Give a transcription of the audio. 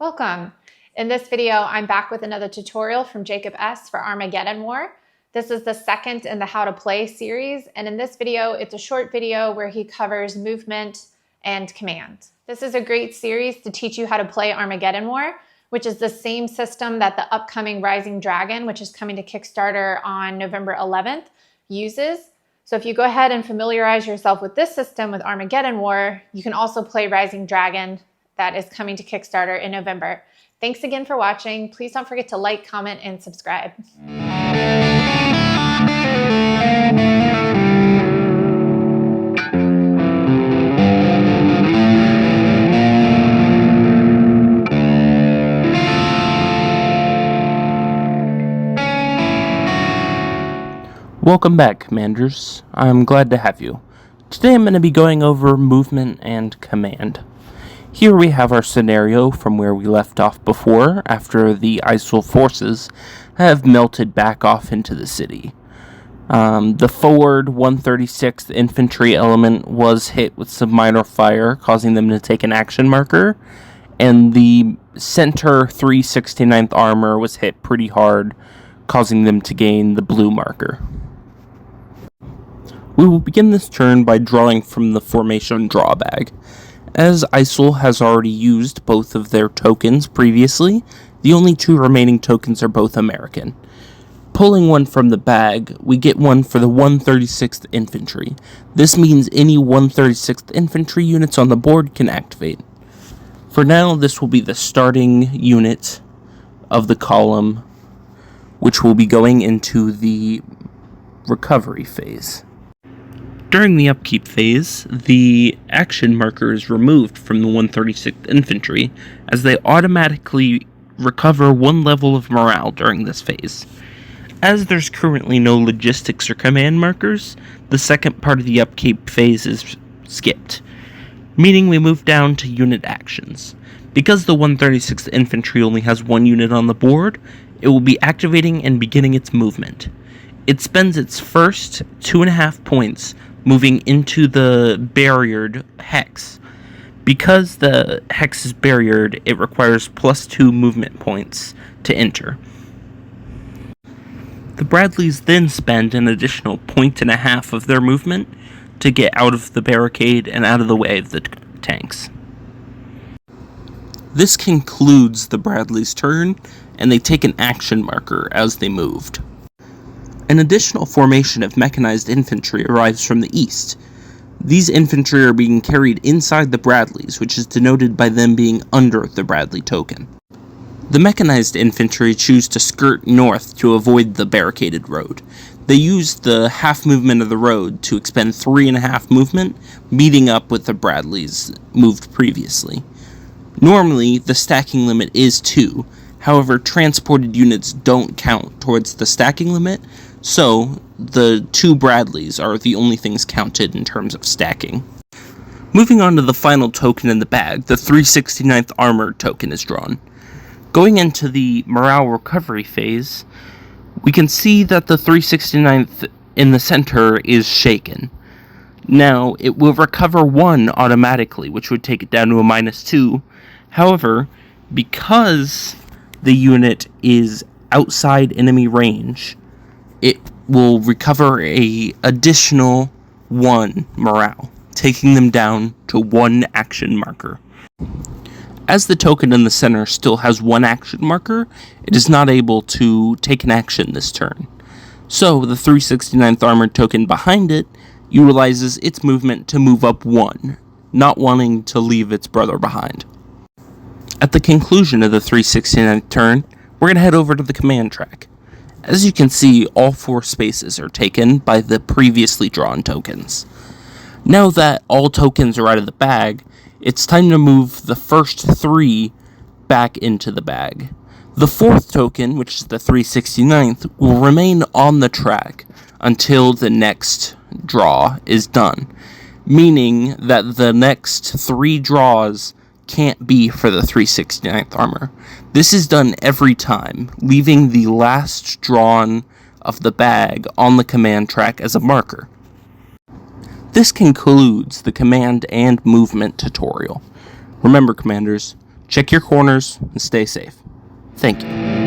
Welcome. In this video, I'm back with another tutorial from Jakob S for Armageddon War. This is the second in the How to Play series, and in this video, it's a short video where he covers movement and command. This is a great series to teach you how to play Armageddon War, which is the same system that the upcoming Rising Dragon, which is coming to Kickstarter on November 11th, uses. So if you go ahead and familiarize yourself with this system with Armageddon War, you can also play Rising Dragon that is coming to Kickstarter in November. Thanks again for watching. Please don't forget to like, comment, and subscribe. Welcome back, Commanders. I'm glad to have you. Today I'm going to be going over movement and command. Here we have our scenario from where we left off before, after the ISIL forces have melted back off into the city. The forward 136th Infantry element was hit with some minor fire, causing them to take an action marker, and the center 369th Armor was hit pretty hard, causing them to gain the blue marker. We will begin this turn by drawing from the formation draw bag. As ISIL has already used both of their tokens previously, the only two remaining tokens are both American. Pulling one from the bag, we get one for the 136th Infantry. This means any 136th Infantry units on the board can activate. For now, this will be the starting unit of the column, which will be going into the recovery phase. During the upkeep phase, the action marker is removed from the 136th Infantry, as they automatically recover one level of morale during this phase. As there's currently no logistics or command markers, the second part of the upkeep phase is skipped, meaning we move down to unit actions. Because the 136th Infantry only has one unit on the board, it will be activating and beginning its movement. It spends its first 2.5 points moving into the barriered hex. Because the hex is barriered, it requires +2 movement points to enter. The Bradleys then spend an additional 1.5 points of their movement to get out of the barricade and out of the way of the tanks. This concludes the Bradleys' turn, and they take an action marker as they moved. An additional formation of mechanized infantry arrives from the east. These infantry are being carried inside the Bradleys, which is denoted by them being under the Bradley token. The mechanized infantry choose to skirt north to avoid the barricaded road. They use the half movement of the road to expend 3.5 movement, meeting up with the Bradleys moved previously. Normally, the stacking limit is 2, however, transported units don't count towards the stacking limit, so the 2 Bradleys are the only things counted in terms of stacking. Moving on to the final token in the bag, the 369th Armored token is drawn. Going into the morale recovery phase, we can see that the 369th in the center is shaken. Now, it will recover 1 automatically, which would take it down to a -2. However, because the unit is outside enemy range, it will recover a additional 1 morale, taking them down to 1 action marker. As the token in the center still has 1 action marker, it is not able to take an action this turn. So the 369th Armored token behind it utilizes its movement to move up 1, not wanting to leave its brother behind. At the conclusion of the 369th turn, we're going to head over to the command track. As you can see, all 4 spaces are taken by the previously drawn tokens. Now that all tokens are out of the bag, it's time to move the first 3 back into the bag. The 4th token, which is the 369th, will remain on the track until the next draw is done, meaning that the next 3 draws can't be for the 369th Armor. This is done every time, leaving the last drawn of the bag on the command track as a marker. This concludes the command and movement tutorial. Remember, Commanders, Check your corners and stay safe. Thank you.